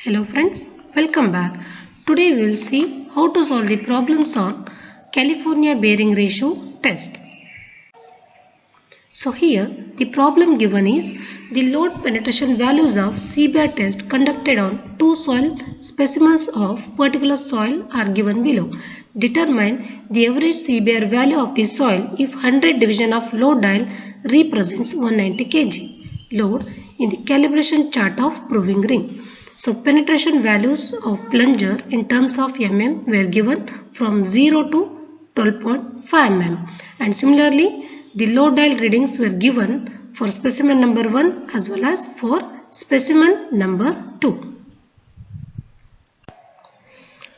Hello friends, welcome back. Today we will see how to solve the problems on California bearing ratio test. So here the problem given is the load penetration values of C-bear test conducted on two soil specimens of particular soil are given below. Determine the average C-bear value of the soil if 100 division of load dial represents 190 kg load in the calibration chart of proving ring. So penetration values of plunger in terms of mm were given from 0 to 12.5 mm, and similarly the load dial readings were given for specimen number 1 as well as for specimen number 2.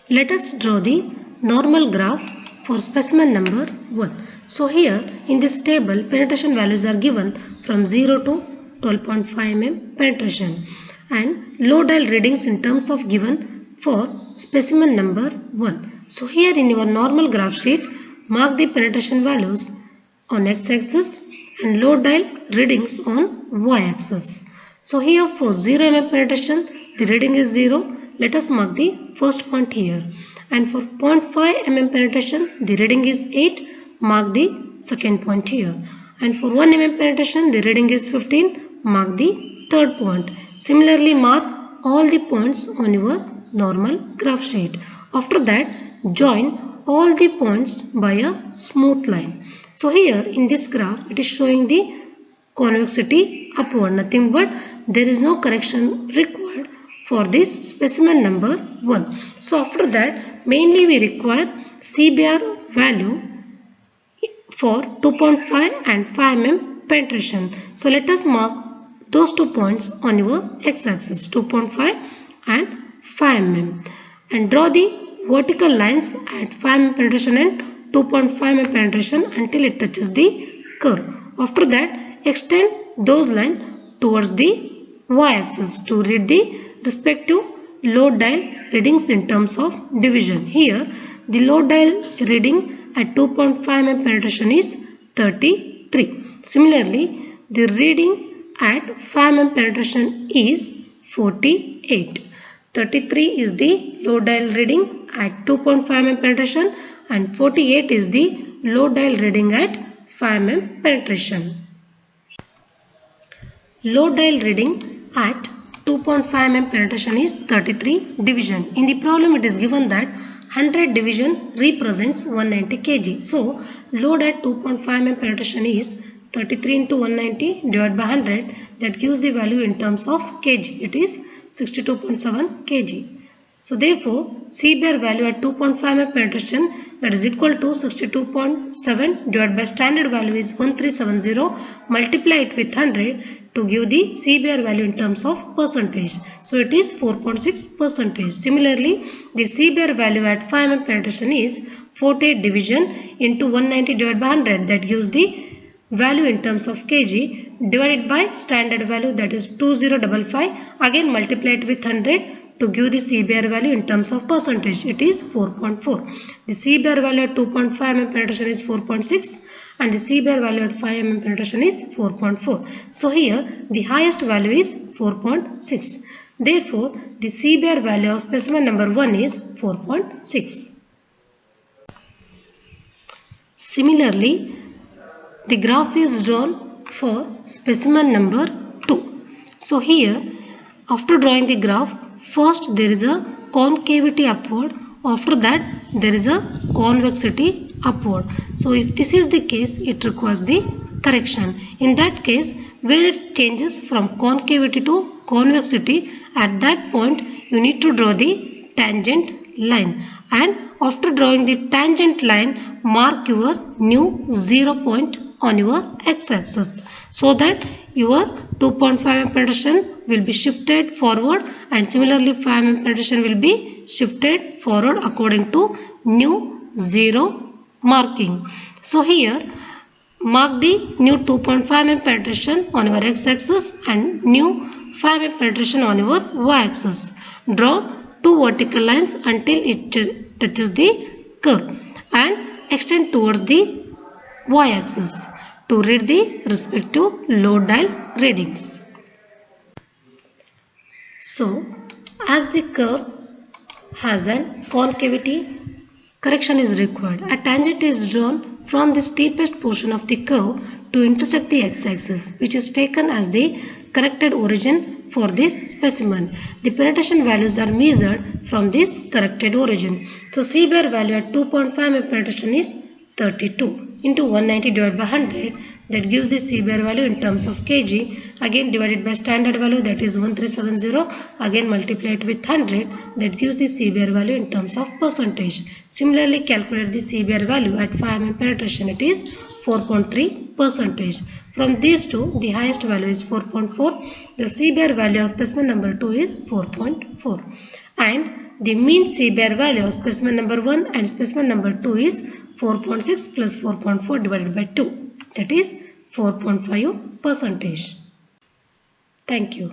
Let us draw the normal graph for specimen number 1. So here in this table penetration values are given from 0 to 12.5 mm penetration and load dial readings in terms of given for specimen number 1. So here in your normal graph sheet, mark the penetration values on x-axis and load dial readings on y-axis. So here for 0 mm penetration, the reading is 0. Let us mark the first point here. And for 0.5 mm penetration, the reading is 8. Mark the second point here. And for 1 mm penetration, the reading is 15. Mark the third point. Similarly, mark all the points on your normal graph sheet. After that, join all the points by a smooth line. So here in this graph, it is showing the convexity upward. Nothing but there is no correction required for this specimen number 1. So after that, mainly we require C-bear value for 2.5 and 5 mm penetration. So let us mark those 2 points on your x-axis, 2.5 and 5 mm, and draw the vertical lines at 5 mm penetration and 2.5 mm penetration until it touches the curve. After that, extend those lines towards the y-axis to read the respective load dial readings in terms of division. Here, the load dial reading at 2.5 mm penetration is 33. Similarly, the reading at 5 mm penetration is 48. 33 is the load dial reading at 2.5 mm penetration and 48 is the load dial reading at 5 mm penetration. Load dial reading at 2.5 mm penetration is 33 division. In the problem it is given that 100 division represents 190 kg. So load at 2.5 mm penetration is 33 into 190 divided by 100, that gives the value in terms of kg. It is 62.7 kg. So therefore, C-bear value at 2.5 mm penetration, that is equal to 62.7 divided by standard value is 1370, multiply it with 100 to give the C-bear value in terms of percentage. So it is 4.6 percentage. Similarly, the C-bear value at 5 mm penetration is 48 division into 190 divided by 100, that gives the value in terms of kg divided by standard value, that is 2055, again multiply it with 100 to give the C-bear value in terms of percentage. It is 4.4. The C-bear value at 2.5 mm penetration is 4.6 and the C-bear value at 5 mm penetration is 4.4. So here the highest value is 4.6. Therefore, the C-bear value of specimen number 1 is 4.6. Similarly, the graph is drawn for specimen number 2. So here, after drawing the graph, first there is a concavity upward, after that there is a convexity upward. So if this is the case, it requires the correction. In that case, where it changes from concavity to convexity, at that point you need to draw the tangent line, and after drawing the tangent line, mark your new 0 point on your x-axis, so that your 2.5 mm penetration will be shifted forward and similarly 5 mm penetration will be shifted forward according to new 0 marking. So here mark the new 2.5 mm penetration on your x-axis and new 5 mm penetration on your y-axis. Draw two vertical lines until it touches the curve and extend towards the y-axis to read the respective load dial readings. So As the curve has an concavity, correction is required. A tangent is drawn from the steepest portion of the curve to intersect the x-axis, which is taken as the corrected origin for this specimen. The penetration values are measured from this corrected origin. So C bar value at 2.5 mm penetration is 32 into 190 divided by 100, that gives the C bar value in terms of kg, again divided by standard value, that is 1370, again multiply it with 100, that gives the C bar value in terms of percentage. Similarly, calculate the C bar value at 5 mm penetration, it is 4.3%. From these two, the highest value is 4.4. The C bar value of specimen number 2 is 4.4. And the mean C bar value of specimen number 1 and specimen number 2 is 4.6 plus 4.4 divided by 2. That is 4.5%. Thank you.